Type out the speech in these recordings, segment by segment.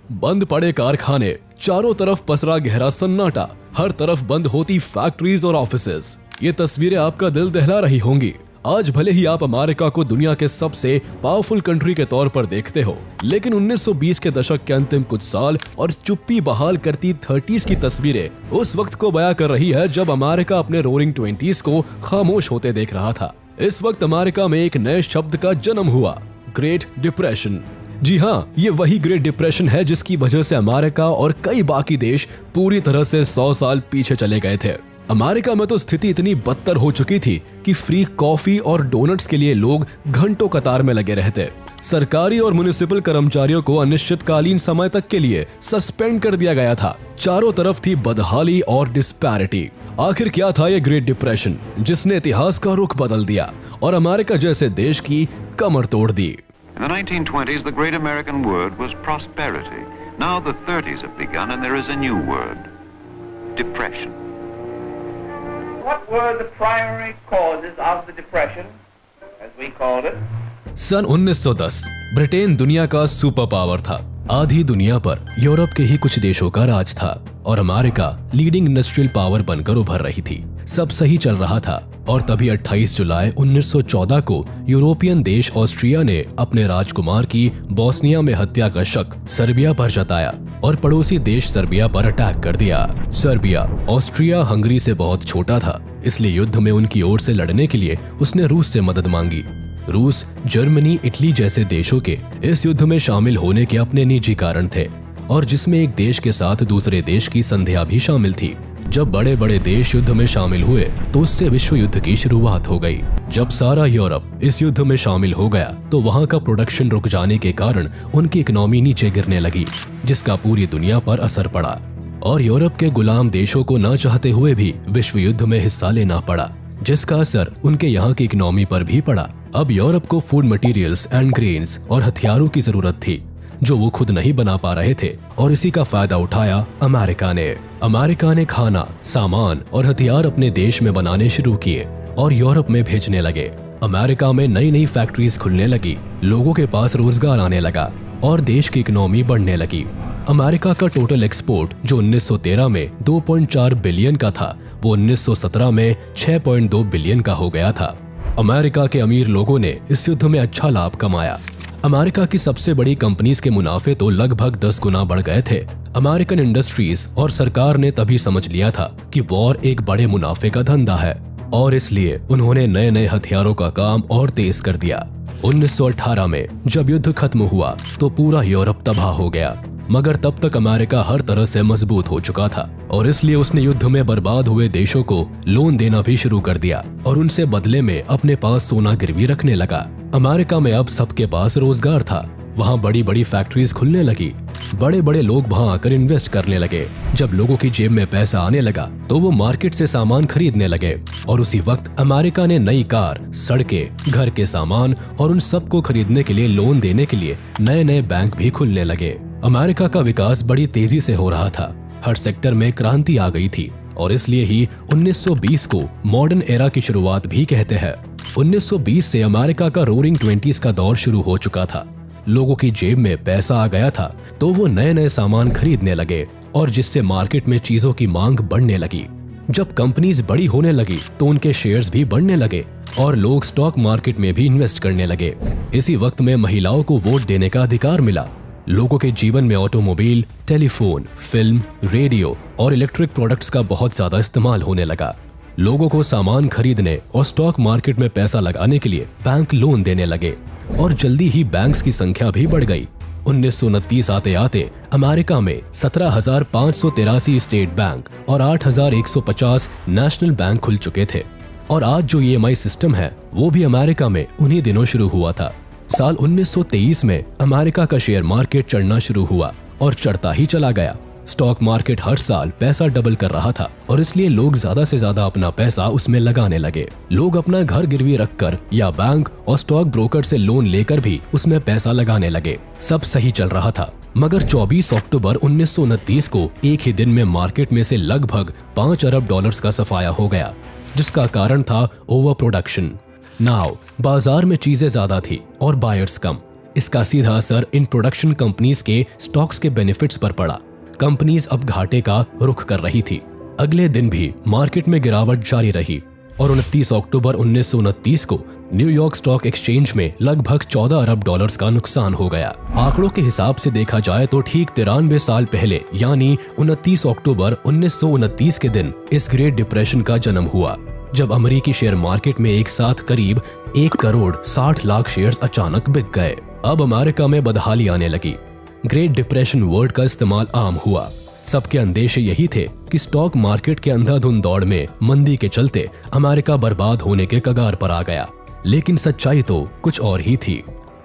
बंद पड़े कारखाने, चारों तरफ पसरा गहरा सन्नाटा, हर तरफ बंद होती फैक्ट्रीज और ऑफिसेज। ये तस्वीरें आपका दिल दहला रही होंगी। आज भले ही आप अमेरिका को दुनिया के सबसे पावरफुल कंट्री के तौर पर देखते हो, लेकिन 1920 के दशक के अंतिम कुछ साल और चुप्पी बहाल करती 30s की तस्वीरें उस वक्त को बयां कर रही है जब अमेरिका अपने रोरिंग 20s को खामोश होते देख रहा था। इस वक्त अमेरिका में एक नए शब्द का जन्म हुआ, ग्रेट डिप्रेशन। जी हाँ, ये वही ग्रेट डिप्रेशन है जिसकी वजह से अमेरिका और कई बाकी देश पूरी तरह से 100 साल पीछे चले गए थे। अमेरिका में तो स्थिति इतनी बदतर हो चुकी थी कि फ्री कॉफी और डोनट्स के लिए लोग घंटों कतार में लगे रहते। सरकारी और म्युनिसिपल कर्मचारियों को अनिश्चितकालीन समय तक के लिए सस्पेंड कर दिया गया था। चारों तरफ थी बदहाली और डिस्पैरिटी। आखिर क्या था ये ग्रेट डिप्रेशन जिसने इतिहास का रुख बदल दिया और अमेरिका जैसे देश की कमर तोड़ दी? In the 1920s, the great American word was prosperity. Now the 30s have begun and there is a new word, depression. What were the primary causes of the depression, as we called it? सन 1910 Britain दुनिया का super power था। आधी दुनिया पर Europe के ही कुछ देशों का राज था और अमेरिका लीडिंग इंडस्ट्रियल पावर बनकर उभर रही थी। सब सही चल रहा था और तभी 28 जुलाई 1914 को यूरोपियन देश ऑस्ट्रिया ने अपने राजकुमार की बोस्निया में हत्या का शक सर्बिया पर जताया और पड़ोसी देश सर्बिया पर अटैक कर दिया। सर्बिया ऑस्ट्रिया हंगरी से बहुत छोटा था, इसलिए युद्ध में उनकी ओर से लड़ने के लिए उसने रूस से मदद मांगी। रूस, जर्मनी, इटली जैसे देशों के इस युद्ध में शामिल होने के अपने निजी कारण थे और जिसमें एक देश के साथ दूसरे देश की संधियां भी शामिल थी। जब बड़े बड़े देश युद्ध में शामिल हुए तो उससे विश्व युद्ध की शुरुआत हो गई। जब सारा यूरोप इस युद्ध में शामिल हो गया तो वहां का प्रोडक्शन रुक जाने के कारण उनकी इकोनॉमी नीचे गिरने लगी, जिसका पूरी दुनिया पर असर पड़ा और यूरोप के गुलाम देशों को न चाहते हुए भी विश्व युद्ध में हिस्सा लेना पड़ा, जिसका असर उनके यहाँ की इकोनॉमी पर भी पड़ा। अब यूरोप को फूड मटेरियल्स एंड ग्रेन्स और हथियारों की जरूरत थी जो वो खुद नहीं बना पा रहे थे और इसी का फायदा उठाया अमेरिका ने। अमेरिका ने खाना, सामान और हथियार अपने देश में बनाने शुरू किए और यूरोप में भेजने लगे। अमेरिका में नई नई फैक्ट्रीज खुलने लगी, लोगों के पास रोजगार आने लगा और देश की इकोनॉमी बढ़ने लगी। अमेरिका का टोटल एक्सपोर्ट जो 1913 में 2.4 बिलियन का था, वो 1917 में 6.2 बिलियन का हो गया था। अमेरिका के अमीर लोगों ने इस युद्ध में अच्छा लाभ कमाया। अमेरिका की सबसे बड़ी कंपनीज के मुनाफे तो लगभग 10 गुना बढ़ गए थे। अमेरिकन इंडस्ट्रीज और सरकार ने तभी समझ लिया था कि वॉर एक बड़े मुनाफे का धंधा है और इसलिए उन्होंने नए नए हथियारों का काम और तेज कर दिया। 1918 में जब युद्ध खत्म हुआ तो पूरा यूरोप तबाह हो गया, मगर तब तक अमेरिका हर तरह से मजबूत हो चुका था और इसलिए उसने युद्ध में बर्बाद हुए देशों को लोन देना भी शुरू कर दिया और उनसे बदले में अपने पास सोना गिरवी रखने लगा। अमेरिका में अब सबके पास रोजगार था, वहाँ बड़ी बड़ी फैक्ट्रीज खुलने लगी, बड़े बड़े लोग वहाँ आकर इन्वेस्ट करने लगे। जब लोगों की जेब में पैसा आने लगा तो वो मार्केट से सामान खरीदने लगे और उसी वक्त अमेरिका ने नई कार, सड़कें, घर के सामान और उन सब को खरीदने के लिए लोन देने के लिए नए नए बैंक भी खुलने लगे। अमेरिका का विकास बड़ी तेजी से हो रहा था, हर सेक्टर में क्रांति आ गई थी और इसलिए ही 1920 को मॉडर्न एरा की शुरुआत भी कहते हैं। 1920 से अमेरिका का रोरिंग 20s का दौर शुरू हो चुका था। लोगों की जेब में पैसा आ गया था तो वो नए नए सामान खरीदने लगे और जिससे मार्केट में चीजों की मांग बढ़ने लगी। जब कंपनीज बड़ी होने लगी तो उनके शेयर्स भी बढ़ने लगे और लोग स्टॉक मार्केट में भी इन्वेस्ट करने लगे। इसी वक्त में महिलाओं को वोट देने का अधिकार मिला। लोगों के जीवन में ऑटोमोबाइल, टेलीफोन, फिल्म, रेडियो और इलेक्ट्रिक प्रोडक्ट्स का बहुत ज्यादा इस्तेमाल होने लगा। लोगों को सामान खरीदने और स्टॉक मार्केट में पैसा लगाने के लिए बैंक लोन देने लगे और जल्दी ही बैंक्स की संख्या भी बढ़ गई। 1929 आते आते अमेरिका में 17,583 स्टेट बैंक और 8,150 नेशनल बैंक खुल चुके थे और आज जो EMI सिस्टम है वो भी अमेरिका में उन्हीं दिनों शुरू हुआ था। साल 1923 में अमेरिका का शेयर मार्केट चढ़ना शुरू हुआ और चढ़ता ही चला गया। स्टॉक मार्केट हर साल पैसा डबल कर रहा था और इसलिए लोग ज्यादा से ज्यादा अपना पैसा उसमें लगाने लगे। लोग अपना घर गिरवी रखकर या बैंक और स्टॉक ब्रोकर से लोन लेकर भी उसमें पैसा लगाने लगे। सब सही चल रहा था, मगर 24 अक्टूबर 1929 को एक ही दिन में मार्केट में से लगभग 5 अरब डॉलर्स का सफाया हो गया, जिसका कारण था ओवर प्रोडक्शन। नाउ बाजार में चीजें ज्यादा थी और बायर्स कम, इसका सीधा असर इन प्रोडक्शन कंपनीज के स्टॉक्स के बेनिफिट्स पर पड़ा। कंपनीज अब घाटे का रुख कर रही थी। अगले दिन भी मार्केट में गिरावट जारी रही और 29 अक्टूबर 1929 को न्यूयॉर्क स्टॉक एक्सचेंज में लगभग 14 अरब डॉलर्स का नुकसान हो गया। आंकड़ों के हिसाब से देखा जाए तो ठीक 93 साल पहले यानी 29 अक्टूबर 1929 के दिन इस ग्रेट डिप्रेशन का जन्म हुआ, जब अमेरिकी शेयर मार्केट में एक साथ करीब 1 करोड़ 60 लाख शेयर्स अचानक बिक गए। अब अमेरिका में बदहाली आने लगी। ग्रेट डिप्रेशन वर्ड का इस्तेमाल आम हुआ। सबके अंदेशे यही थे कि स्टॉक मार्केट के अंधाधुंध दौड़ में मंदी के चलते अमेरिका बर्बाद होने के कगार पर आ गया। लेकिन सच्चाई तो कुछ और ही थी।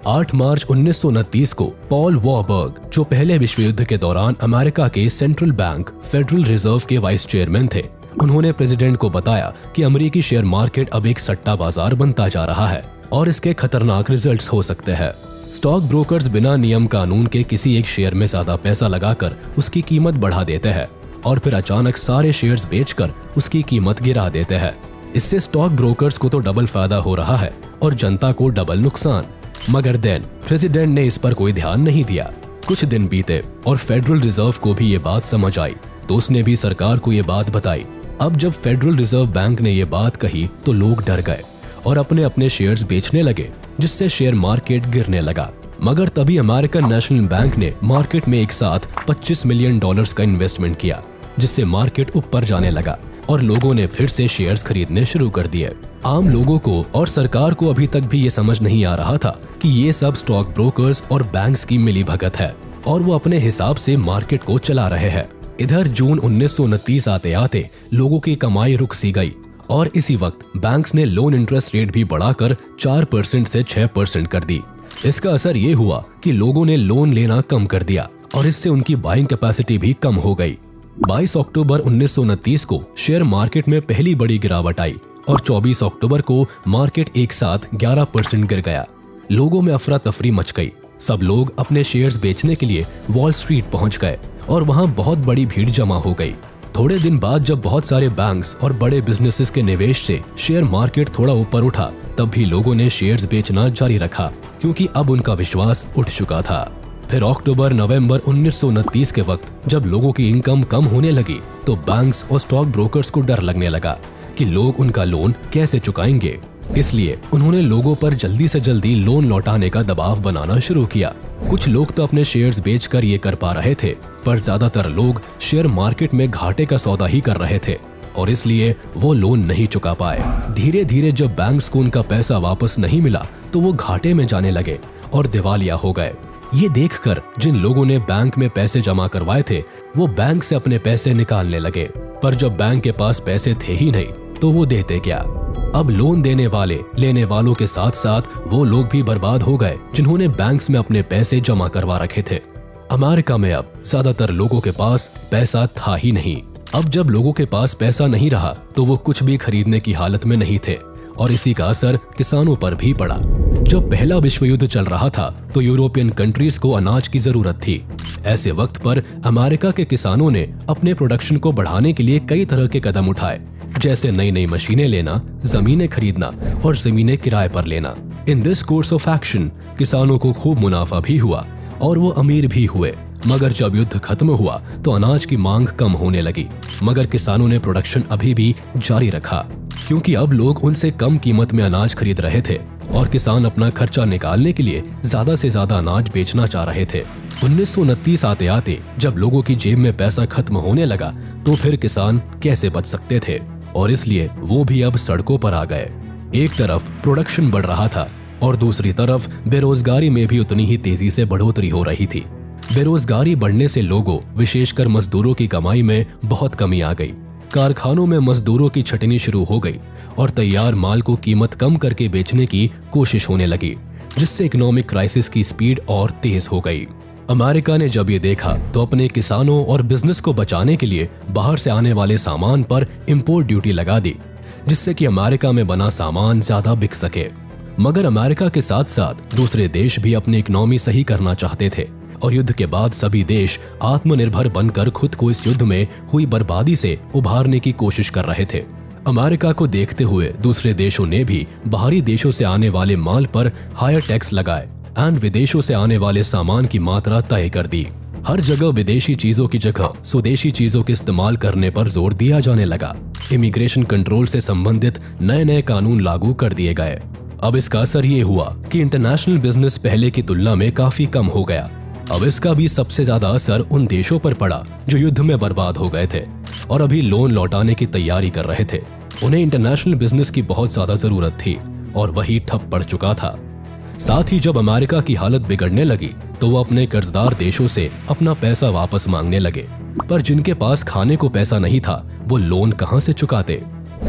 8 मार्च 1929 को पॉल वॉरबर्ग, जो पहले विश्व युद्ध के दौरान अमेरिका के सेंट्रल बैंक फेडरल रिजर्व के वाइस चेयरमैन थे, उन्होंने प्रेसिडेंट को बताया कि अमेरिकी शेयर मार्केट अब एक सट्टा बाजार बनता जा रहा है और इसके खतरनाक रिजल्ट्स हो सकते हैं। स्टॉक ब्रोकर्स बिना नियम कानून के किसी एक शेयर में ज्यादा पैसा लगाकर उसकी कीमत बढ़ा देते हैं और फिर अचानक सारे शेयर्स बेचकर उसकी कीमत गिरा देते हैं। इससे स्टॉक ब्रोकर्स को तो डबल फायदा हो रहा है और जनता को डबल नुकसान। मगर देन प्रेसिडेंट ने इस पर कोई ध्यान नहीं दिया। कुछ दिन बीते और फेडरल रिजर्व को भी ये बात समझ आई तो उसने भी सरकार को ये बात बताई। अब जब फेडरल रिजर्व बैंक ने ये बात कही तो लोग डर गए और अपने अपने शेयर्स बेचने लगे, जिससे शेयर मार्केट गिरने लगा। मगर तभी अमेरिकन नेशनल बैंक ने मार्केट में एक साथ $25 मिलियन का इन्वेस्टमेंट किया, जिससे मार्केट ऊपर जाने लगा और लोगों ने फिर से शेयर्स खरीदने शुरू कर दिए। आम लोगों को और सरकार को अभी तक भी ये समझ नहीं आ रहा था कि ये सब स्टॉक ब्रोकर्स और बैंक्स की मिलीभगत है और वो अपने हिसाब से मार्केट को चला रहे हैं। इधर जून 1929 आते आते लोगों की कमाई रुक सी गई और इसी वक्त बैंक्स ने लोन इंटरेस्ट रेट भी बढ़ाकर 4% से 6% कर दी। इसका असर ये हुआ कि लोगों ने लोन लेना कम कर दिया और इससे उनकी बाइंग कैपेसिटी भी कम हो गई। 22 अक्टूबर 1929 को शेयर मार्केट में पहली बड़ी गिरावट आई और 24 अक्टूबर को मार्केट एक साथ 11% गिर गया। लोगों में अफरा तफरी मच गई। सब लोग अपने शेयर्स बेचने के लिए वॉल स्ट्रीट पहुंच गए और वहां बहुत बड़ी भीड़ जमा हो गई। थोड़े दिन बाद जब बहुत सारे बैंक्स और बड़े बिजनेसेस के निवेश से शेयर मार्केट थोड़ा ऊपर उठा, तब भी लोगों ने शेयर्स बेचना जारी रखा क्योंकि अब उनका विश्वास उठ चुका था। फिर अक्टूबर नवंबर 1929 के वक्त जब लोगों की इनकम कम होने लगी तो बैंक्स और स्टॉक ब्रोकर्स को डर लगने लगा कि लोग उनका लोन कैसे चुकाएंगे। इसलिए उन्होंने लोगों पर जल्दी से जल्दी लोन लौटाने का दबाव बनाना शुरू किया। कुछ लोग तो अपने शेयर्स बेचकर ये कर पा रहे थे, पर ज्यादातर लोग शेयर मार्केट में घाटे का सौदा ही कर रहे थे और इसलिए वो लोन नहीं चुका पाए। धीरे धीरे जब बैंक्स को उनका पैसा वापस नहीं मिला तो वो घाटे में जाने लगे और दिवालिया हो गए। ये देखकर जिन लोगों ने बैंक में पैसे जमा करवाए थे वो बैंक से अपने पैसे निकालने लगे, पर जब बैंक के पास पैसे थे ही नहीं तो वो देते क्या। अब लोन देने वाले लेने वालों के साथ साथ वो लोग भी बर्बाद हो गए जिन्होंने बैंक्स में अपने पैसे जमा करवा रखे थे। अमेरिका में अब ज्यादातर लोगों के पास पैसा था ही नहीं। अब जब लोगों के पास पैसा नहीं रहा तो वो कुछ भी खरीदने की हालत में नहीं थे और इसी का असर किसानों पर भी पड़ा। जब पहला विश्व युद्ध चल रहा था तो यूरोपियन कंट्रीज को अनाज की जरूरत थी। ऐसे वक्त पर अमेरिका के किसानों ने अपने प्रोडक्शन को बढ़ाने के लिए कई तरह के कदम उठाए, जैसे नई नई मशीनें लेना, जमीनें खरीदना और जमीनें किराए पर लेना। In this course of action किसानों को खूब मुनाफा भी हुआ और वो अमीर भी हुए। मगर जब युद्ध खत्म हुआ तो अनाज की मांग कम होने लगी, मगर किसानों ने प्रोडक्शन अभी भी जारी रखा क्योंकि अब लोग उनसे कम कीमत में अनाज खरीद रहे थे और किसान अपना खर्चा निकालने के लिए ज्यादा से ज्यादा अनाज बेचना चाह रहे थे। 1929 आते आते जब लोगों की जेब में पैसा खत्म होने लगा तो फिर किसान कैसे बच सकते थे और इसलिए वो भी अब सड़कों पर आ गए। एक तरफ प्रोडक्शन बढ़ रहा था और दूसरी तरफ बेरोजगारी में भी उतनी ही तेजी से बढ़ोतरी हो रही थी। बेरोजगारी बढ़ने से लोगों, विशेषकर मजदूरों की कमाई में बहुत कमी आ गई। कारखानों में मजदूरों की छटनी शुरू हो गई और तैयार माल को कीमत कम करके बेचने की कोशिश होने लगी, जिससे इकोनॉमिक क्राइसिस की स्पीड और तेज हो गई। अमेरिका ने जब ये देखा तो अपने किसानों और बिजनेस को बचाने के लिए बाहर से आने वाले सामान पर इंपोर्ट ड्यूटी लगा दी, जिससे कि अमेरिका में बना सामान ज्यादा बिक सके। मगर अमेरिका के साथ साथ दूसरे देश भी अपनी इकोनॉमी सही करना चाहते थे और युद्ध के बाद सभी देश आत्मनिर्भर बनकर खुद को इस युद्ध में हुई बर्बादी से उभारने की कोशिश कर रहे थे। अमेरिका को देखते हुए दूसरे देशों ने भी बाहरी देशों से आने वाले माल पर हायर टैक्स लगाए एंड विदेशों से आने वाले सामान की मात्रा तय कर दी। हर जगह विदेशी चीजों की जगह स्वदेशी चीजों के इस्तेमाल करने पर जोर दिया जाने लगा। इमिग्रेशन कंट्रोल से संबंधित नए नए कानून लागू कर दिए गए। अब इसका असर ये हुआ कि इंटरनेशनल बिजनेस पहले की तुलना में काफी कम हो गया। अब इसका भी सबसे ज्यादा असर उन देशों पर पड़ा जो युद्ध में बर्बाद हो गए थे और अभी लोन लौटाने की तैयारी कर रहे थे। उन्हें इंटरनेशनल बिजनेस की बहुत ज्यादा जरूरत थी और वही ठप पड़ चुका था। साथ ही जब अमेरिका की हालत बिगड़ने लगी तो वो अपने कर्जदार देशों से अपना पैसा वापस मांगने लगे, पर जिनके पास खाने को पैसा नहीं था वो लोन कहां से चुकाते।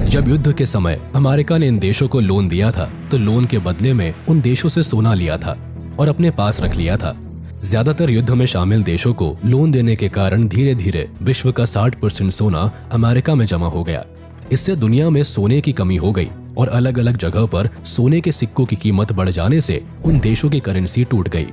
जब युद्ध के समय अमेरिका ने इन देशों को लोन दिया था तो लोन के बदले में उन देशों से सोना लिया था और अपने पास रख लिया था। ज्यादातर युद्ध में शामिल देशों को लोन देने के कारण धीरे धीरे विश्व का 60% सोना अमेरिका में जमा हो गया। इससे दुनिया में सोने की कमी हो गई और अलग अलग जगह पर सोने के सिक्कों की कीमत बढ़ जाने से उन देशों की करेंसी टूट गई।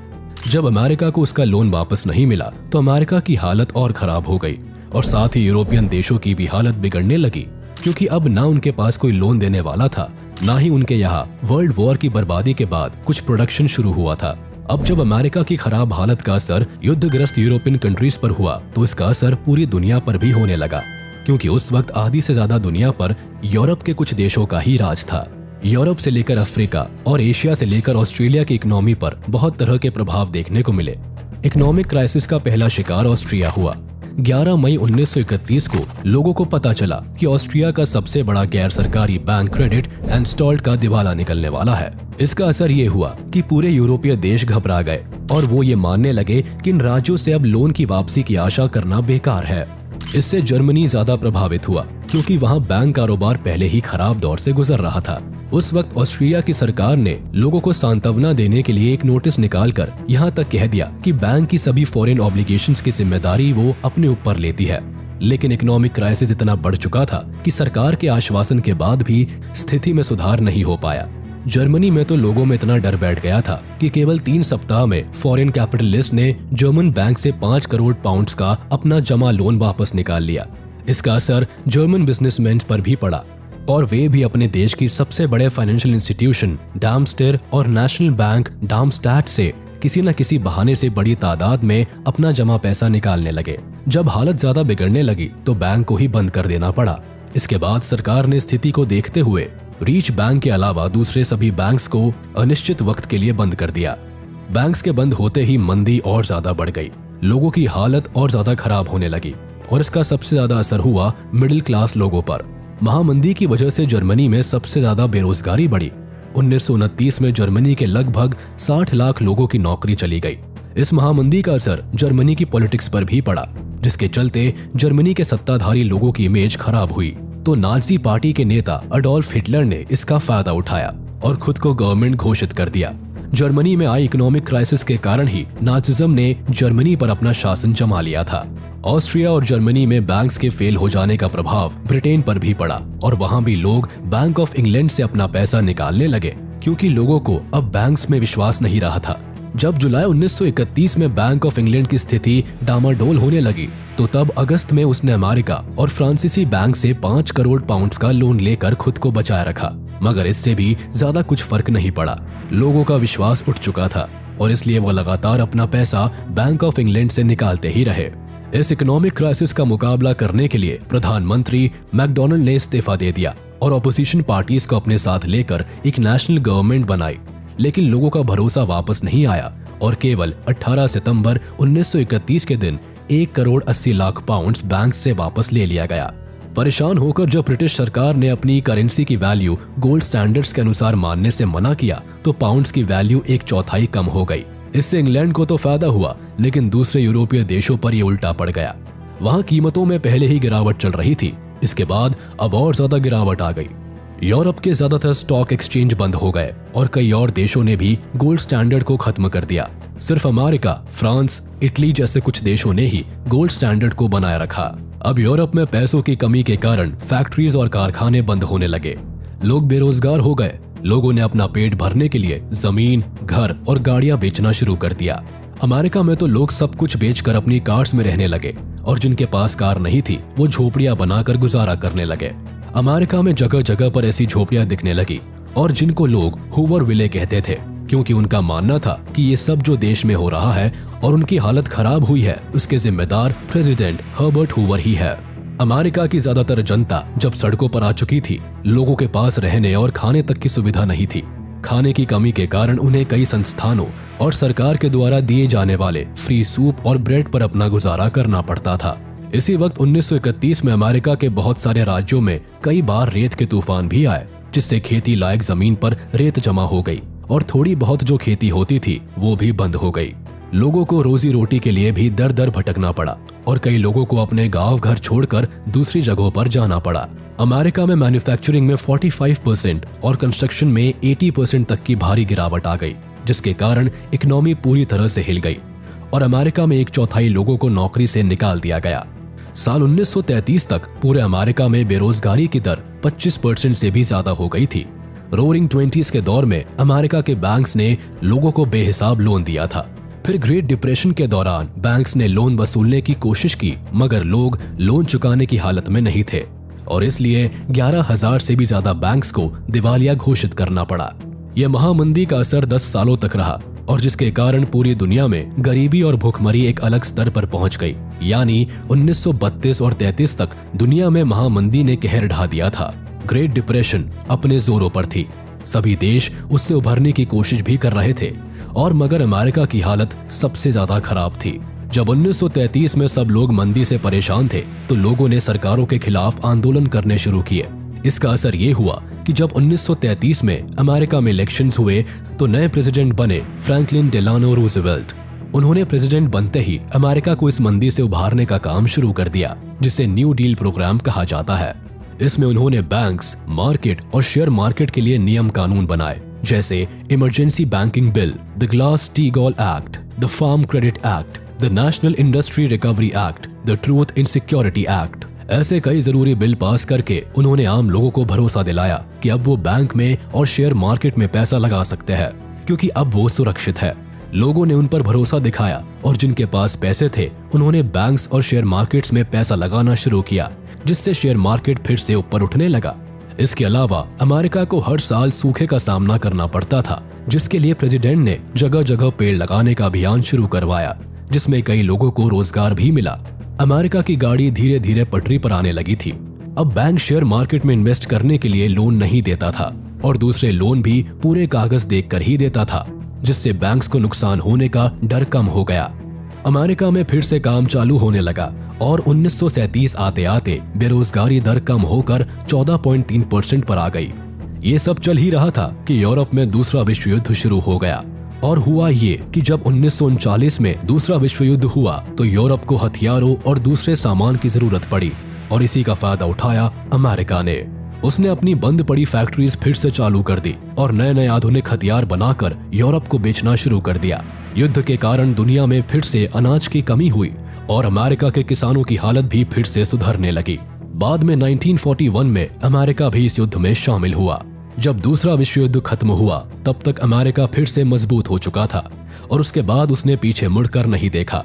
जब अमेरिका को उसका लोन वापस नहीं मिला तो अमेरिका की हालत और खराब हो गई और साथ ही यूरोपियन देशों की भी हालत बिगड़ने लगी, क्योंकि अब ना उनके पास कोई लोन देने वाला था, ना ही उनके यहाँ वर्ल्ड वॉर की बर्बादी के बाद कुछ प्रोडक्शन शुरू हुआ था। अब जब अमेरिका की खराब हालत का असर युद्धग्रस्त यूरोपियन कंट्रीज पर हुआ तो इसका असर पूरी दुनिया पर भी होने लगा, क्योंकि उस वक्त आधी से ज्यादा दुनिया पर यूरोप के कुछ देशों का ही राज था। यूरोप से लेकर अफ्रीका और एशिया से लेकर ऑस्ट्रेलिया की इकोनॉमी पर बहुत तरह के प्रभाव देखने को मिले। इकोनॉमिक क्राइसिस का पहला शिकार ऑस्ट्रिया हुआ। 11 मई 1931 को लोगों को पता चला कि ऑस्ट्रिया का सबसे बड़ा गैर सरकारी बैंक क्रेडिट एनस्टॉल्ट का दिवाला निकलने वाला है। इसका असर ये हुआ कि पूरे यूरोपीय देश घबरा गए और वो ये मानने लगे कि इन राज्यों से अब लोन की वापसी की आशा करना बेकार है। इससे जर्मनी ज्यादा प्रभावित हुआ, क्योंकि वहाँ बैंक कारोबार पहले ही खराब दौर से गुजर रहा था। उस वक्त ऑस्ट्रिया की सरकार ने लोगों को सांत्वना देने के लिए एक नोटिस निकालकर यहाँ तक कह दिया कि बैंक की सभी फॉरेन ऑब्लिगेशंस की जिम्मेदारी वो अपने ऊपर लेती है। लेकिन इकोनॉमिक क्राइसिस इतना बढ़ चुका था कि सरकार के आश्वासन के बाद भी स्थिति में सुधार नहीं हो पाया। जर्मनी में तो लोगों में इतना डर बैठ गया था कि केवल 3 सप्ताह में फॉरेन कैपिटलिस्ट ने जर्मन बैंक से 5 करोड़ पाउंड्स का अपना जमा लोन वापस निकाल लिया। इसका असर जर्मन बिजनेसमैन पर भी पड़ा और वे भी अपने देश की सबसे बड़े फाइनेंशियल इंस्टीट्यूशन डार्मस्टेर और नेशनल बैंक डार्मस्टैट से किसी न किसी बहाने से बड़ी तादाद में अपना जमा पैसा निकालने लगे। जब हालत ज्यादा बिगड़ने लगी तो बैंक को ही बंद कर देना पड़ा। इसके बाद सरकार ने स्थिति को देखते हुए रीच बैंक के अलावा दूसरे सभी बैंक्स को अनिश्चित वक्त के लिए बंद कर दिया। बैंक्स के बंद होते ही मंदी और ज्यादा बढ़ गई, लोगों की हालत और ज्यादा खराब होने लगी और इसका सबसे ज्यादा असर हुआ मिडिल क्लास लोगों पर। महामंदी की वजह से जर्मनी में सबसे ज्यादा बेरोजगारी बढ़ी। 1929 में जर्मनी के लगभग 60 लाख लोगों की नौकरी चली गई। इस महामंदी का असर जर्मनी की पॉलिटिक्स पर भी पड़ा, जिसके चलते जर्मनी के सत्ताधारी लोगों की इमेज खराब हुई। तो नाजी पार्टी के नेता अडोल्फ हिटलर ने इसका फायदा उठाया और खुद को गवर्नमेंट घोषित कर दिया। जर्मनी में आई इकोनॉमिक क्राइसिस के कारण ही नाजिज्म ने जर्मनी पर अपना शासन जमा लिया था। ऑस्ट्रिया और जर्मनी में बैंक्स के फेल हो जाने का प्रभाव ब्रिटेन पर भी पड़ा और वहां भी लोग बैंक ऑफ इंग्लैंड से अपना पैसा निकालने लगे, क्योंकि लोगों को अब बैंक्स में विश्वास नहीं रहा था। जब जुलाई 1931 में बैंक ऑफ इंग्लैंड की स्थिति डामाडोल होने लगी तो तब अगस्त में उसने अमेरिका और फ्रांसीसी बैंक से 5 करोड़ पाउंड्स का लोन लेकर खुद को बचाए रखा, मगर इससे भी ज्यादा कुछ फर्क नहीं पड़ा। लोगों का विश्वास उठ चुका था और इसलिए वो लगातार अपना पैसा बैंक ऑफ इंग्लैंड से निकालते ही रहे। इस इकोनॉमिक क्राइसिस का मुकाबला करने के लिए प्रधानमंत्री मैकडोनाल्ड ने इस्तीफा दे दिया और ऑपोजिशन पार्टीज को अपने साथ लेकर एक नेशनल गवर्नमेंट बनाई। लेकिन लोगों का भरोसा वापस नहीं आया और केवल 18 सितंबर 1931 के दिन 1 करोड़ 80 लाख पाउंड्स बैंक से वापस ले लिया गया। परेशान होकर जब ब्रिटिश सरकार ने अपनी करेंसी की वैल्यू गोल्ड स्टैंडर्ड्स के अनुसार मानने से मना किया तो पाउंड्स की वैल्यू 1/4 कम हो गई। इससे इंग्लैंड को तो फायदा हुआ, लेकिन दूसरे यूरोपीय देशों पर यह उल्टा पड़ गया। वहां कीमतों में पहले ही गिरावट चल रही थी, इसके बाद अब और ज्यादा गिरावट आ गई। यूरोप के ज्यादातर स्टॉक एक्सचेंज बंद हो गए और कई और देशों ने भी गोल्ड स्टैंडर्ड को खत्म कर दिया। सिर्फ अमेरिका, फ्रांस, इटली जैसे कुछ देशों ने ही गोल्ड स्टैंडर्ड को बनाए रखा। अब यूरोप में पैसों की कमी के कारण फैक्ट्रीज और कारखाने बंद होने लगे। लोग बेरोजगार हो गए। लोगों ने अपना पेट भरने के लिए जमीन, घर और गाड़ियां बेचना शुरू कर दिया। अमेरिका में तो लोग सब कुछ बेचकर अपनी कार्स में रहने लगे और जिनके पास कार नहीं थी वो झोपड़ियां बनाकर गुजारा करने लगे। अमेरिका में जगह जगह पर ऐसी झोपड़ियां दिखने लगी और जिनको लोग हूवर विले कहते थे, क्योंकि उनका मानना था कि ये सब जो देश में हो रहा है और उनकी हालत खराब हुई है, उसके जिम्मेदार प्रेसिडेंट हर्बर्ट हूवर ही है। अमेरिका की ज्यादातर जनता जब सड़कों पर आ चुकी थी, लोगों के पास रहने और खाने तक की सुविधा नहीं थी। खाने की कमी के कारण उन्हें कई संस्थानों और सरकार के द्वारा दिए जाने वाले फ्री सूप और ब्रेड पर अपना गुजारा करना पड़ता था। इसी वक्त 1931 में अमेरिका के बहुत सारे राज्यों में कई बार रेत के तूफान भी आए, जिससे खेती लायक जमीन पर रेत जमा हो गई और थोड़ी बहुत जो खेती होती थी वो भी बंद हो गई। लोगों को रोजी रोटी के लिए भी दर दर भटकना पड़ा और कई लोगों को अपने गांव घर छोड़कर दूसरी जगहों पर जाना पड़ा। अमेरिका में मैन्युफैक्चरिंग में 45% और कंस्ट्रक्शन में 80% तक की भारी गिरावट आ गई, जिसके कारण इकोनॉमी पूरी तरह से हिल गई और अमेरिका में 1/4 लोगों को नौकरी से निकाल दिया गया। साल 1933 तक पूरे अमेरिका में बेरोजगारी की दर 25% से भी ज्यादा हो गई थी। रोरिंग 20s के दौर में अमेरिका के बैंक्स ने लोगों को बेहिसाब लोन दिया था। फिर ग्रेट डिप्रेशन के दौरान बैंक्स ने लोन वसूलने की कोशिश की, मगर लोग लोन चुकाने की हालत में नहीं थे और इसलिए 11,000 से भी ज्यादा बैंक्स को दिवालिया घोषित करना पड़ा। यह महामंदी का असर 10 सालों तक रहा और जिसके कारण पूरी दुनिया में गरीबी और भुखमरी एक अलग स्तर पर पहुंच गई। यानी 1932 और 33 तक दुनिया में महामंदी ने कहर ढा दिया था। ग्रेट डिप्रेशन अपने जोरों पर थी, सभी देश उससे उभरने की कोशिश भी कर रहे थे और मगर अमेरिका की हालत सबसे ज्यादा खराब थी। जब 1933 में सब लोग मंदी से परेशान थे तो लोगों ने सरकारों के खिलाफ आंदोलन करने शुरू किए। इसका असर ये हुआ कि जब 1933 में अमेरिका में इलेक्शंस हुए तो नए प्रेसिडेंट बने फ्रैंकलिन डेलानो रूजवेल्ट। उन्होंने प्रेसिडेंट बनते ही अमेरिका को इस मंदी से उभारने का काम शुरू कर दिया, जिसे न्यू डील प्रोग्राम कहा जाता है। इसमें उन्होंने बैंक्स, मार्केट और शेयर मार्केट के लिए नियम कानून बनाए, जैसे emergency banking bill, the Glass Steagall act, the farm credit act, the national industry recovery act, the truth in security act. ऐसे कई जरूरी बिल पास करके उन्होंने आम लोगों को भरोसा दिलाया कि अब वो बैंक में और शेयर मार्केट में पैसा लगा सकते हैं, क्योंकि अब वो सुरक्षित है। लोगों ने उन पर भरोसा दिखाया और जिनके पास पैसे थे उन्होंने बैंक्स और शेयर मार्केट्स में पैसा लगाना शुरू किया, जिससे शेयर मार्केट फिर से ऊपर उठने लगा। इसके अलावा अमेरिका को हर साल सूखे का सामना करना पड़ता था, जिसके लिए प्रेसिडेंट ने जगह जगह पेड़ लगाने का अभियान शुरू करवाया, जिसमें कई लोगों को रोजगार भी मिला। अमेरिका की गाड़ी धीरे धीरे पटरी पर आने लगी थी। अब बैंक शेयर मार्केट में इन्वेस्ट करने के लिए लोन नहीं देता था और दूसरे लोन भी पूरे कागज देखकर ही देता था, जिससे बैंक्स को नुकसान होने का डर कम हो गया। अमेरिका में फिर से काम चालू होने लगा और 1937 आते आते बेरोजगारी दर कम होकर 14.3% पर आ गई। ये सब चल ही रहा था कि यूरोप में दूसरा विश्व युद्ध शुरू हो गया और हुआ ये कि जब 1939 में दूसरा विश्व युद्ध हुआ तो यूरोप को हथियारों और दूसरे सामान की जरूरत पड़ी और इसी का फायदा उठाया अमेरिका ने। उसने अपनी बंद पड़ी फैक्ट्रीज फिर से चालू कर दी और नए नए आधुनिक हथियार बनाकर यूरोप को बेचना शुरू कर दिया। युद्ध के कारण दुनिया में फिर से अनाज की कमी हुई और अमेरिका के किसानों की हालत भी फिर से सुधरने लगी। बाद में 1941 में अमेरिका भी इस युद्ध में शामिल हुआ। जब दूसरा विश्व युद्ध खत्म हुआ तब तक अमेरिका फिर से मजबूत हो चुका था और उसके बाद उसने पीछे मुड़कर नहीं देखा।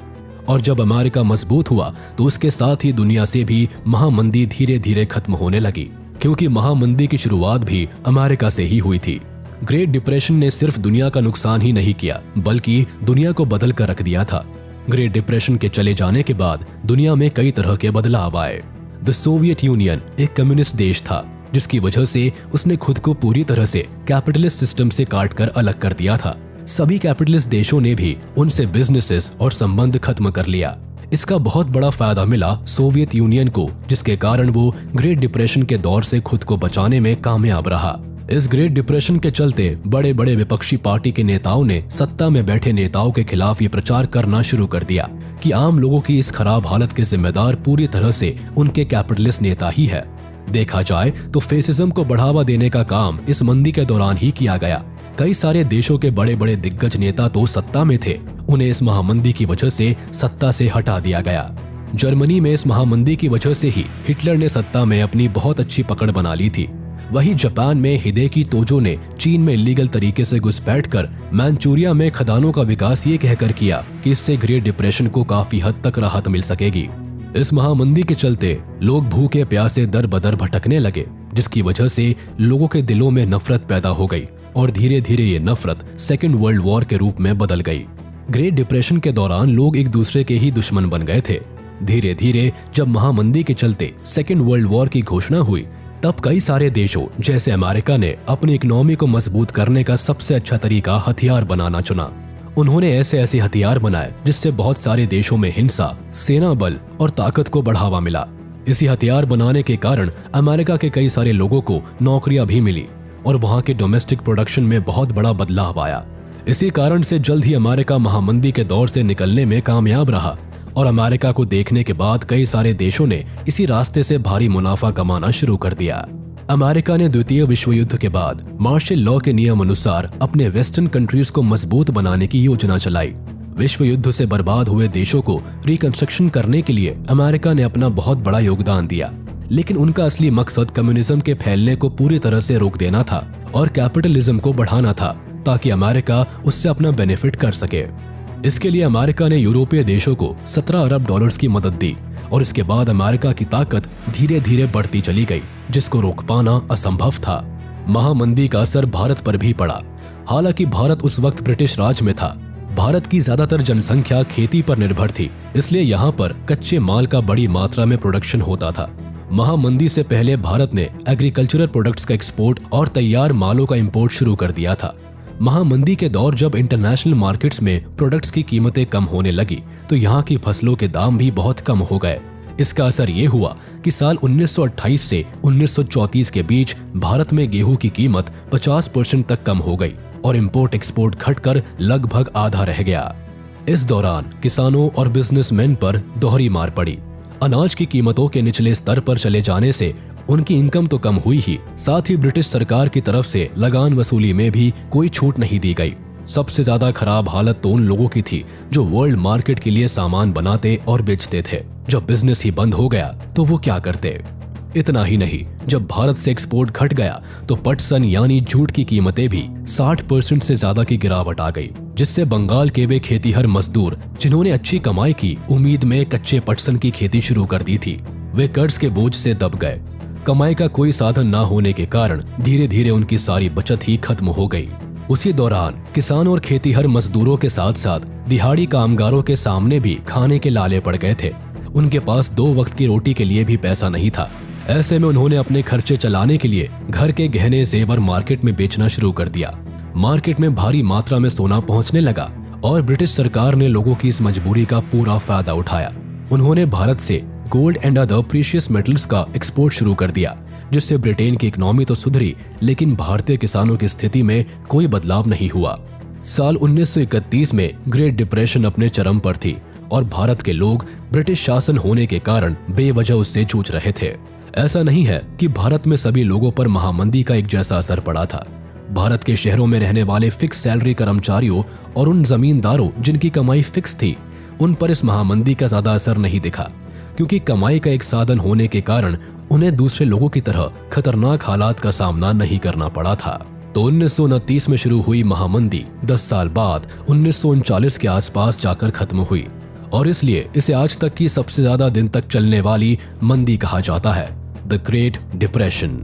और जब अमेरिका मजबूत हुआ तो उसके साथ ही दुनिया से भी महामंदी धीरे धीरे खत्म होने लगी, क्योंकि महामंदी की शुरुआत भी अमेरिका से ही हुई थी। ग्रेट डिप्रेशन ने सिर्फ दुनिया का नुकसान ही नहीं किया बल्कि दुनिया को बदल कर रख दिया था। ग्रेट डिप्रेशन के चले जाने के बाद दुनिया में कई तरह के बदलाव आए। द सोवियत यूनियन एक कम्युनिस्ट देश था, जिसकी वजह से उसने खुद को पूरी तरह से कैपिटलिस्ट सिस्टम से काटकर अलग कर दिया था। सभी कैपिटलिस्ट देशों ने भी उनसे बिजनेसेस और संबंध खत्म कर लिया। इसका बहुत बड़ा फायदा मिला सोवियत यूनियन को, जिसके कारण वो ग्रेट डिप्रेशन के दौर से खुद को बचाने में कामयाब रहा। इस ग्रेट डिप्रेशन के चलते बड़े बड़े विपक्षी पार्टी के नेताओं ने सत्ता में बैठे नेताओं के खिलाफ ये प्रचार करना शुरू कर दिया कि आम लोगों की इस खराब हालत के जिम्मेदार पूरी तरह से उनके कैपिटलिस्ट नेता ही है। देखा जाए तो फेसिज्म को बढ़ावा देने का काम इस मंदी के दौरान ही किया गया। कई सारे देशों के बड़े बड़े दिग्गज नेता तो सत्ता में थे, उन्हें इस महामंदी की वजह से सत्ता से हटा दिया गया। जर्मनी में इस महामंदी की वजह से ही हिटलर ने सत्ता में अपनी बहुत अच्छी पकड़ बना ली थी। वहीं जापान में हिदेकी तोजो ने चीन में इलीगल तरीके से घुसपैठ कर मैनचूरिया में खदानों का विकास ये कहकर किया कि इससे ग्रेट डिप्रेशन को काफी हद तक राहत मिल सकेगी। इस महामंदी के चलते लोग भूखे प्यासे दर बदर भटकने लगे, जिसकी वजह से लोगों के दिलों में नफरत पैदा हो गई और धीरे धीरे ये नफरत सेकेंड वर्ल्ड वॉर के रूप में बदल गई। ग्रेट डिप्रेशन के दौरान लोग एक दूसरे के ही दुश्मन बन गए थे। धीरे धीरे जब महामंदी के चलते सेकेंड वर्ल्ड वॉर की घोषणा हुई, तब कई सारे देशों जैसे अमेरिका ने अपनी इकोनॉमी को मजबूत करने का सबसे अच्छा तरीका हथियार बनाना चुना। उन्होंने ऐसे ऐसे हथियार बनाए जिससे बहुत सारे देशों में हिंसा, सेना बल और ताकत को बढ़ावा मिला। इसी हथियार बनाने के कारण अमेरिका के कई सारे लोगों को नौकरियां भी मिली और वहां के डोमेस्टिक प्रोडक्शन में बहुत बड़ा बदलाव आया। इसी कारण से जल्द ही अमेरिका महामंदी के दौर से निकलने में कामयाब रहा और अमेरिका को देखने के बाद कई सारे देशों ने इसी रास्ते से भारी मुनाफा कमाना शुरू कर दिया। अमेरिका ने द्वितीय विश्व युद्ध के बाद मार्शल लॉ के नियम अनुसार अपने वेस्टर्न कंट्रीज को मजबूत बनाने की योजना चलाई। विश्व युद्ध से बर्बाद हुए देशों को रिकंस्ट्रक्शन करने के लिए अमेरिका ने अपना बहुत बड़ा योगदान दिया, लेकिन उनका असली मकसद कम्युनिज्म के फैलने को पूरी तरह से रोक देना था और कैपिटलिज्म को बढ़ाना था ताकि अमेरिका उससे अपना बेनिफिट कर सके। इसके लिए अमेरिका ने यूरोपीय देशों को 17 अरब डॉलर्स की मदद दी और इसके बाद अमेरिका की ताकत धीरे धीरे बढ़ती चली गई, जिसको रोक पाना असंभव था। महामंदी का असर भारत पर भी पड़ा। हालांकि भारत उस वक्त ब्रिटिश राज में था। भारत की ज्यादातर जनसंख्या खेती पर निर्भर थी, इसलिए यहाँ पर कच्चे माल का बड़ी मात्रा में प्रोडक्शन होता था। महामंदी से पहले भारत ने एग्रीकल्चरल प्रोडक्ट्स का एक्सपोर्ट और तैयार मालों का इंपोर्ट शुरू कर दिया था। महामंदी के दौर जब इंटरनेशनल मार्केट्स में प्रोडक्ट्स की कीमतें कम होने लगी, तो यहाँ की फसलों के दाम भी बहुत कम हो गए। इसका असर ये हुआ कि साल 1928 से 1934 के बीच भारत में गेहूं की कीमत 50% तक कम हो गई और इंपोर्ट एक्सपोर्ट घटकर लगभग आधा रह गया। इस दौरान किसानों और बिजनेसमैन पर दोहरी मार पड़ी। अनाज की कीमतों के निचले स्तर पर चले जाने से उनकी इनकम तो कम हुई ही, साथ ही ब्रिटिश सरकार की तरफ से लगान वसूली में भी कोई छूट नहीं दी गई। सबसे ज्यादा खराब हालत तो उन लोगों की थी जो वर्ल्ड मार्केट के लिए सामान बनाते और बेचते थे। जब बिजनेस ही बंद हो गया तो वो क्या करते? इतना ही नहीं, जब भारत से एक्सपोर्ट घट गया तो पटसन यानी जूट की कीमतें भी 60% से ज्यादा की गिरावट आ गई, जिससे बंगाल के वे खेतीहर मजदूर जिन्होंने अच्छी कमाई की उम्मीद में कच्चे पटसन की खेती शुरू कर दी थी, वे कर्ज के बोझ से दब गए। कमाई का कोई साधन ना होने के कारण धीरे धीरे उनकी सारी बचत ही खत्म हो गई। उसी दौरान किसान और खेतीहर मजदूरों के साथ साथ दिहाड़ी कामगारों के सामने भी खाने के लाले पड़ गए थे। उनके पास 2 वक्त की रोटी के लिए भी पैसा नहीं था। ऐसे में उन्होंने अपने खर्चे चलाने के लिए घर के गहने जेवर मार्केट में बेचना शुरू कर दिया। मार्केट में भारी मात्रा में सोना पहुंचने लगा और ब्रिटिश सरकार ने लोगों की इस मजबूरी का पूरा फायदा उठाया। उन्होंने भारत से gold and other precious metals का एक्सपोर्ट शुरू कर दिया, जिससे ब्रिटेन की इकोनॉमी तो सुधरी, लेकिन भारतीय किसानों की स्थिति में कोई बदलाव नहीं हुआ। साल 1931 में ग्रेट डिप्रेशन अपने चरम पर थी और भारत के लोग ब्रिटिश शासन होने के कारण बेवजह उससे जूझ रहे थे। ऐसा नहीं है कि भारत में सभी लोगों पर महामंदी का एक जैसा असर पड़ा था। भारत के शहरों में रहने वाले फिक्स सैलरी कर्मचारियों और उन जमींदारों जिनकी कमाई फिक्स थी, उन पर इस महामंदी का ज्यादा असर नहीं दिखा, क्योंकि कमाई का एक साधन होने के कारण उन्हें दूसरे लोगों की तरह खतरनाक हालात का सामना नहीं करना पड़ा था। तो 1929 में शुरू हुई महामंदी 10 साल बाद 1939 के आसपास जाकर खत्म हुई और इसलिए इसे आज तक की सबसे ज्यादा दिन तक चलने वाली मंदी कहा जाता है, द ग्रेट डिप्रेशन।